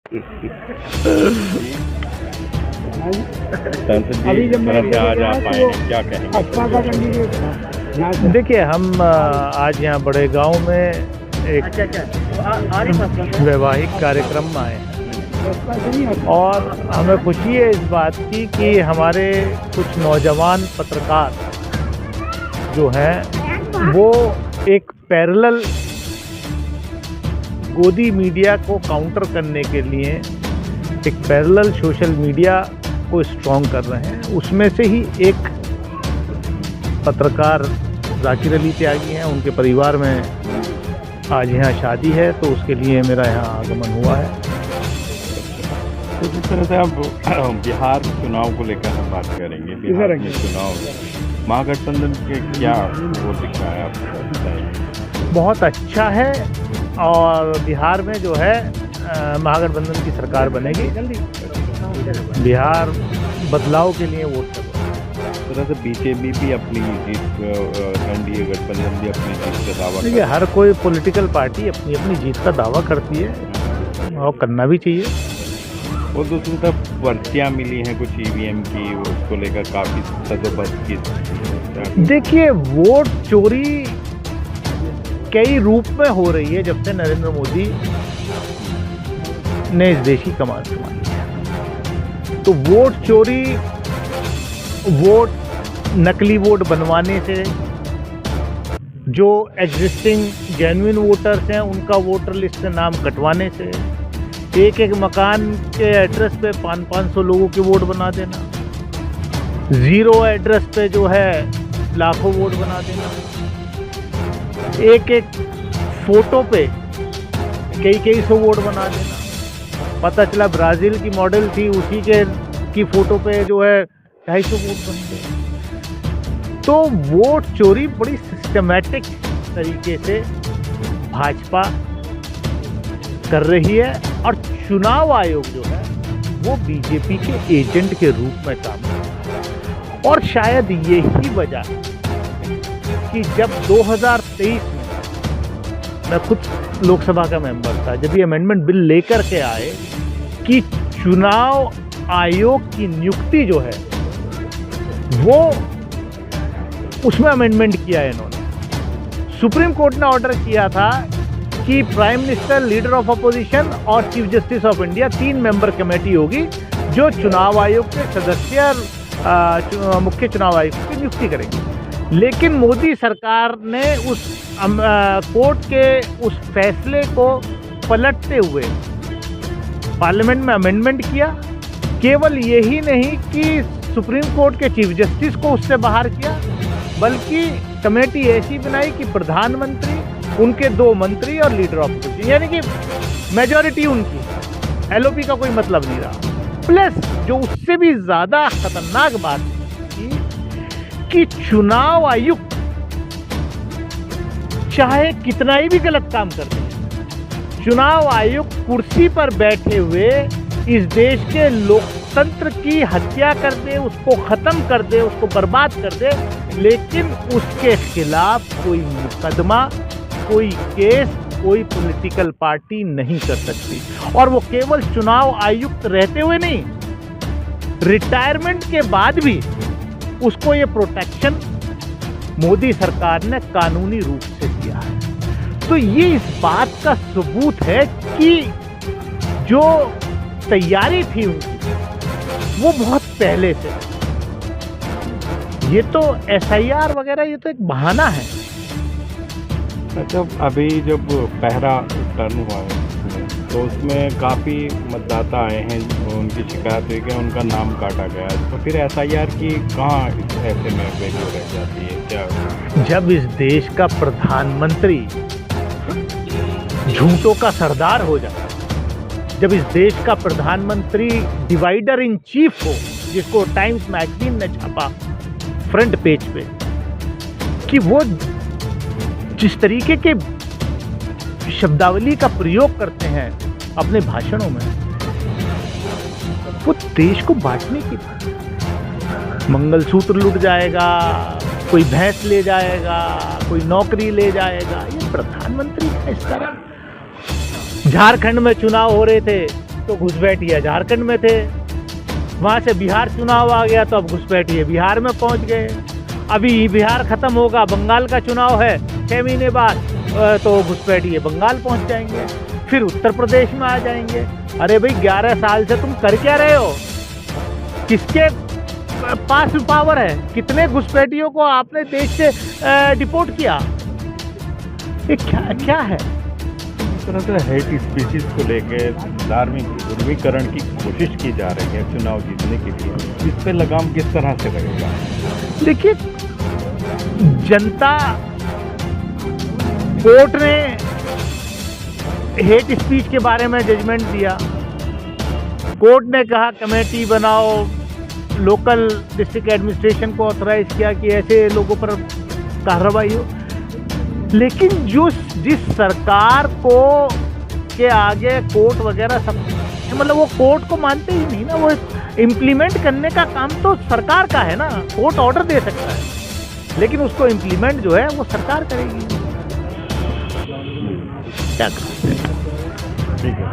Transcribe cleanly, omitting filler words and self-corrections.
अभी जब मैं आज आप आए हैं, क्या कहेंगे? भाजपा का कैंडिडेट था। देखिए, हम आज यहाँ बड़े गांव में एक वैवाहिक कार्यक्रम में आए हैं और हमें खुशी है इस बात की कि हमारे कुछ नौजवान पत्रकार जो हैं वो एक पैरेलल गोदी मीडिया को काउंटर करने के लिए एक पैरेलल सोशल मीडिया को स्ट्रॉन्ग कर रहे हैं। उसमें से ही एक पत्रकार जाकिर अली त्यागी हैं, उनके परिवार में आज यहाँ शादी है तो उसके लिए मेरा यहाँ आगमन हुआ है। तो जिस तरह से अब बिहार चुनाव को लेकर हम बात करेंगे, बिहार के चुनाव महागठबंधन के क्या वो दिख रहा है, आपको बताइए। बहुत अच्छा है और बिहार में जो है महागठबंधन की सरकार बनेगी। बिहार बदलाव के लिए वोट कर रहा है। इस तरह से बीजेपी भी अपनी जीत, एनडीए गठबंधन भी अपनी जीत का दावा देखिए, हर कोई पॉलिटिकल पार्टी अपनी अपनी जीत का दावा करती है और करना भी चाहिए। और दूसरी तरफ पर्चियाँ मिली हैं कुछ ईवीएम की, उसको लेकर काफ़ी सदोबस्त की। देखिए, वोट चोरी कई रूप में हो रही है जब से नरेंद्र मोदी ने इस देश की कमान संभाली है। तो वोट चोरी, वोट नकली वोट बनवाने से, जो एग्जिस्टिंग जेन्युइन वोटर्स हैं उनका वोटर लिस्ट से नाम कटवाने से, एक एक मकान के एड्रेस पे 500 लोगों के वोट बना देना, जीरो एड्रेस पे जो है लाखों वोट बना देना, एक एक फोटो पे कई सौ वोट बना देना। पता चला ब्राज़ील की मॉडल थी, उसी की फोटो पे जो है 250 वोट बन गए। तो वोट चोरी बड़ी सिस्टमैटिक तरीके से भाजपा कर रही है और चुनाव आयोग जो है वो बीजेपी के एजेंट के रूप में काम कर रहा है। और शायद यही वजह है कि जब 2023 में मैं खुद लोकसभा का मेंबर था, जब ये अमेंडमेंट बिल लेकर के आए कि चुनाव आयोग की नियुक्ति जो है वो उसमें अमेंडमेंट किया है इन्होंने। सुप्रीम कोर्ट ने ऑर्डर किया था कि prime minister, leader of opposition और chief justice of India 3 member committee होगी जो चुनाव आयोग के सदस्य और मुख्य चुनाव आयुक्त की नियुक्ति करेंगे। लेकिन मोदी सरकार ने उस कोर्ट के उस फैसले को पलटते हुए पार्लियामेंट में अमेंडमेंट किया। केवल यही नहीं कि सुप्रीम कोर्ट के चीफ जस्टिस को उससे बाहर किया, बल्कि कमेटी ऐसी बनाई कि प्रधानमंत्री, उनके 2 मंत्री और लीडर ऑफ अपोजिशन, यानी कि मेजॉरिटी उनकी, एलओपी का कोई मतलब नहीं रहा। प्लस जो उससे भी ज़्यादा खतरनाक बात थी कि चुनाव आयुक्त चाहे कितना ही भी गलत काम कर दे, चुनाव आयुक्त कुर्सी पर बैठे हुए इस देश के लोकतंत्र की हत्या कर दे, उसको खत्म कर दे, उसको बर्बाद कर दे, लेकिन उसके खिलाफ कोई मुकदमा, कोई केस, कोई पॉलिटिकल पार्टी नहीं कर सकती। और वो केवल चुनाव आयुक्त रहते हुए नहीं, रिटायरमेंट के बाद भी उसको ये प्रोटेक्शन मोदी सरकार ने कानूनी रूप से दिया है। तो ये इस बात का सबूत है कि जो तैयारी थी उनकी वो बहुत पहले से। ये तो एसआईआर वगैरह ये तो एक बहाना है। जब अभी जब पहला टर्न हुआ है तो उसमें काफ़ी मतदाता आए हैं, उनकी शिकायत हुई कि उनका नाम काटा गया, तो फिर एसआईआर की कहाँ ऐसे में वैल्यू रह जाती है क्या? जब इस देश का प्रधानमंत्री झूठों का सरदार हो जाता, जब इस देश का प्रधानमंत्री डिवाइडर इन चीफ हो, जिसको टाइम्स मैगजीन ने छापा फ्रंट पेज पे, कि वो जिस तरीके के शब्दावली का प्रयोग करते हैं अपने भाषणों में, वो देश को बांटने की बात। मंगलसूत्र लूट जाएगा, कोई भैंस ले जाएगा, कोई नौकरी ले जाएगा, ये प्रधानमंत्री का इस तरह। झारखंड में चुनाव हो रहे थे, तो घुसपैठिए झारखंड में थे, वहाँ से बिहार चुनाव आ गया तो अब घुसपैठिए बिहार में पहुँच गए। अभी बिहार खत्म होगा, बंगाल का चुनाव है 6 महीने बाद, तो घुसपैठिए बंगाल पहुँच जाएंगे, फिर उत्तर प्रदेश में आ जाएंगे। अरे भाई 11 साल से तुम कर क्या रहे हो? किसके पास पावर है? कितने घुसपैठियों को आपने देश से डिपोर्ट किया? ये क्या है? इस तरह से हेट स्पीशीज को लेके धार्मिक ध्रुवीकरण की कोशिश की जा रही है चुनाव जीतने के लिए, इस पे लगाम किस तरह से लगेगा? देखिए, जनता, कोर्ट ने हेट स्पीच के बारे में जजमेंट दिया। कोर्ट ने कहा कमेटी बनाओ, लोकल डिस्ट्रिक्ट एडमिनिस्ट्रेशन को ऑथराइज किया कि ऐसे लोगों पर कार्रवाई हो। लेकिन जिस सरकार को के आगे कोर्ट वगैरह सब, मतलब वो कोर्ट को मानते ही नहीं ना, वो इम्प्लीमेंट करने का काम तो सरकार का है ना। कोर्ट ऑर्डर दे सकता है लेकिन उसको इम्प्लीमेंट जो है वो सरकार करेगी। क्या कर सकते हैं? ठीक है।